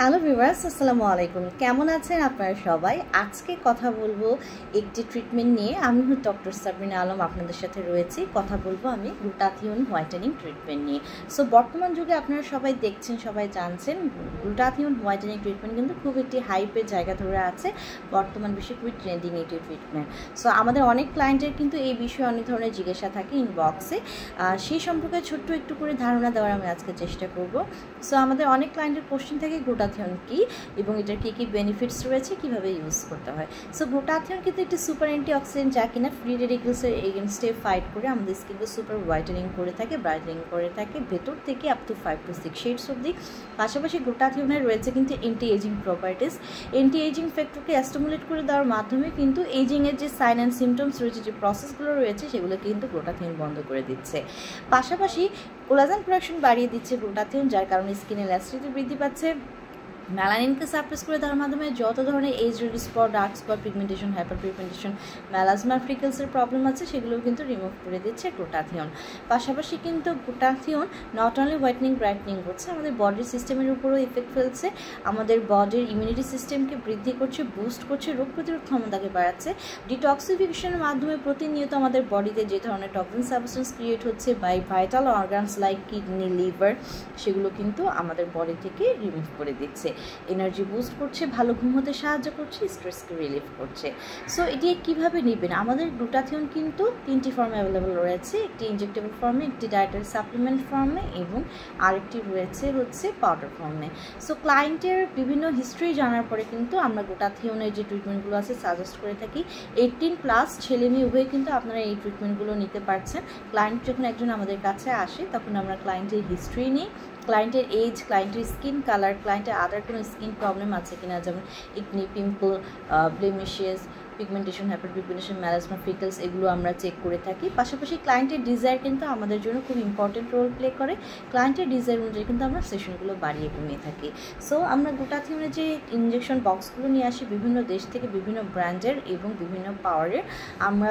Hello viewers, আসসালামু আলাইকুম। কেমন আছেন আপনারা সবাই? আজকে কথা বলবো একটি ট্রিটমেন্ট নিয়ে। আমি ডক্টর সাবরিনা আলম আপনাদের সাথে রয়েছি। কথা বলবো আমি গ্লুটাথিয়ন হোয়াইটেনিং ট্রিটমেন্ট নিয়ে। সো বর্তমান যুগে আপনারা সবাই দেখছেন, সবাই জানছেন গ্লুটাথিয়ন হোয়াইটেনিং ট্রিটমেন্ট কিন্তু খুব একটি হাইপের জায়গা ধরে আছে। বর্তমান বিশ্বে খুবই ট্রেন্ডিং একটি ট্রিটমেন্ট। সো আমাদের অনেক ক্লায়েন্টের কিন্তু এই বিষয়ে অনেক ধরনের জিজ্ঞাসা থাকে ইনবক্সে। সেই সম্পর্কে ছোট্ট একটু করে ধারণা দেওয়ার আমি আজকে চেষ্টা করব। সো আমাদের অনেক ক্লায়েন্টের কোশ্চেন থাকে গ্লুটাথিয়ন কি এবং এটার কী কী বেনিফিটস রয়েছে, কীভাবে ইউজ করতে হয়। সো গ্লুটাথিয়ন কিন্তু একটি সুপার অ্যান্টিঅক্সিডেন্ট যা কিনা ফ্রি রেডিকেলসের এগেনস্টে ফাইট করে আমাদের স্কিনকে সুপার হোয়াইটেনিং করে থাকে, ব্রাইটেনিং করে থাকে ভেতর থেকে আপ টু 5 to 6 শেডস অবধি। পাশাপাশি গ্লুটাথিয়নের রয়েছে কিন্তু anti ageing properties. Anti ageing ফ্যাক্টরকে স্টিমুলেট করে দেওয়ার মাধ্যমে কিন্তু এজিংয়ের যে সাইন অ্যান্ড সিমটমস রয়েছে, যে প্রসেসগুলো রয়েছে, সেগুলো কিন্তু গ্লুটাথিয়ন বন্ধ করে দিচ্ছে। পাশাপাশি কোলাজেন প্রোডাকশন বাড়িয়ে দিচ্ছে গ্লুটাথিয়ন, যার কারণে স্কিনের ইলাস্টিসিটি বৃদ্ধি পাচ্ছে। মেলানিনকে সাপ্রেস করে দেওয়ার মাধ্যমে যত ধরনের age ready spot, dark spot, pigmentation, hyper pigmentation, melasma, ফ্রিকেলসের প্রবলেম আছে, সেগুলোও কিন্তু রিমুভ করে দিচ্ছে গ্লুটাথিয়ন। পাশাপাশি কিন্তু glutathione not only whitening brightening করছে, আমাদের বডির সিস্টেমের উপরও ইফেক্ট ফেলছে, আমাদের বডির ইমিউনিটি সিস্টেমকে বৃদ্ধি করছে, বুস্ট করছে, রোগ প্রতিরোধ ক্ষমতাকে বাড়াচ্ছে। ডিটক্সিফিকেশনের মাধ্যমে প্রতিনিয়ত আমাদের বডিতে যে ধরনের টক্সিন সাবস্টেন্স ক্রিয়েট হচ্ছে by vital organs like kidney, liver, সেগুলো কিন্তু আমাদের বডি থেকে রিমুভ করে দিচ্ছে। এনার্জি বুস্ট করছে, ভালো ঘুম হতে সাহায্য করছে, স্ট্রেসকে রিলিফ করছে। সো এটি কীভাবে নেবেন? আমাদের গ্লুটাথিয়ন কিন্তু 3টি ফর্মে অ্যাভেলেবল রয়েছে, একটি ইনজেক্টেবল ফর্মে, একটি ডায়েটারি সাপ্লিমেন্ট ফর্মে এবং আরেকটি রয়েছে পাউডার ফর্মে। সো ক্লায়েন্টের বিভিন্ন হিস্ট্রি জানার পরে কিন্তু আমরা গ্লুটাথিয়নের যে ট্রিটমেন্টগুলো আছে সাজেস্ট করে থাকি। 18+ ছেলে মেয়ে উভয়ে কিন্তু আপনারা এই ট্রিটমেন্টগুলো নিতে পারছেন। ক্লায়েন্ট যখন একজন আমাদের কাছে আসে তখন আমরা ক্লায়েন্টের হিস্ট্রি নিই, ক্লায়েন্টের এজ, ক্লায়েন্টের স্কিন কালার, ক্লায়েন্টের আদার কোনো স্কিন প্রবলেম আছে কিনা, যেমন acne, pimple, blemishes, pigmentation, hyper pigmentation, melasma, freckles, এগুলো আমরা চেক করে থাকি। পাশাপাশি ক্লায়েন্টের ডিজায়ার কিন্তু আমাদের জন্য খুব ইম্পর্টেন্ট রোল প্লে করে। ক্লায়েন্টের ডিজায়ার অনুযায়ী কিন্তু আমরা সেশনগুলো বাড়িয়ে কমিয়ে থাকি। সো আমরা গ্লুটাথিয়নের যে ইনজেকশন বক্সগুলো নিয়ে আসি বিভিন্ন দেশ থেকে, বিভিন্ন ব্র্যান্ডের এবং বিভিন্ন পাওয়ারের, আমরা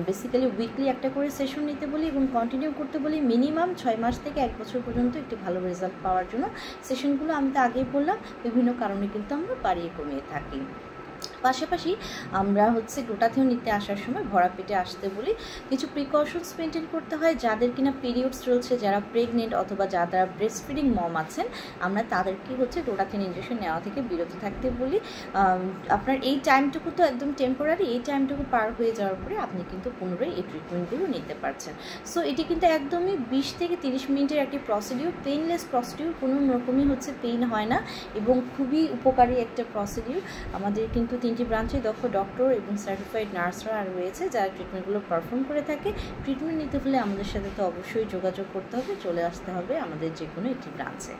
বেসিক্যালি উইকলি একটা করে সেশন নিতে বলি এবং কন্টিনিউ করতে বলি মিনিমাম 6 মাস থেকে 1 বছর পর্যন্ত একটি ভালো রেজাল্ট পাওয়ার জন্য। সেশনগুলো আমি তো আগেই বললাম বিভিন্ন কারণে কিন্তু আমরা বাড়িয়ে কমিয়ে থাকি। পাশাপাশি আমরা গ্লুটাথিয়ন নিতে আসার সময় ভরা পেটে আসতে বলি। কিছু প্রিকশনস মেনটেন করতে হয়। যাদের কিনা পিরিয়ডস রয়েছে, যারা প্রেগনেন্ট অথবা যারা ব্রেস্ট ফিডিং মম আছেন, আমরা তাদেরকে গ্লুটাথিয়ন ইনজেকশন নেওয়া থেকে বিরত থাকতে বলি। আপনার এই টাইমটুকু তো একদম টেম্পোরারি, এই টাইমটুকু পার হয়ে যাওয়ার পরে আপনি কিন্তু পুনরায় এই ট্রিটমেন্টগুলো নিতে পারছেন। সো এটি কিন্তু একদমই 20 থেকে 30 মিনিটের একটি প্রসিডিউর, পেইনলেস প্রসিডিউর, কোনো রকমই পেইন হয় না এবং খুবই উপকারী একটা প্রসিডিউর। আমাদের কিন্তু 3টি ব্রাঞ্চে দক্ষ ডক্টর এবং সার্টিফাইড নার্সরা রয়েছে যারা ট্রিটমেন্টগুলো পারফর্ম করে থাকে। ট্রিটমেন্ট নিতে হলে আমাদের সাথে তো অবশ্যই যোগাযোগ করতে হবে, চলে আসতে হবে আমাদের যে কোনো একটি ব্রাঞ্চে।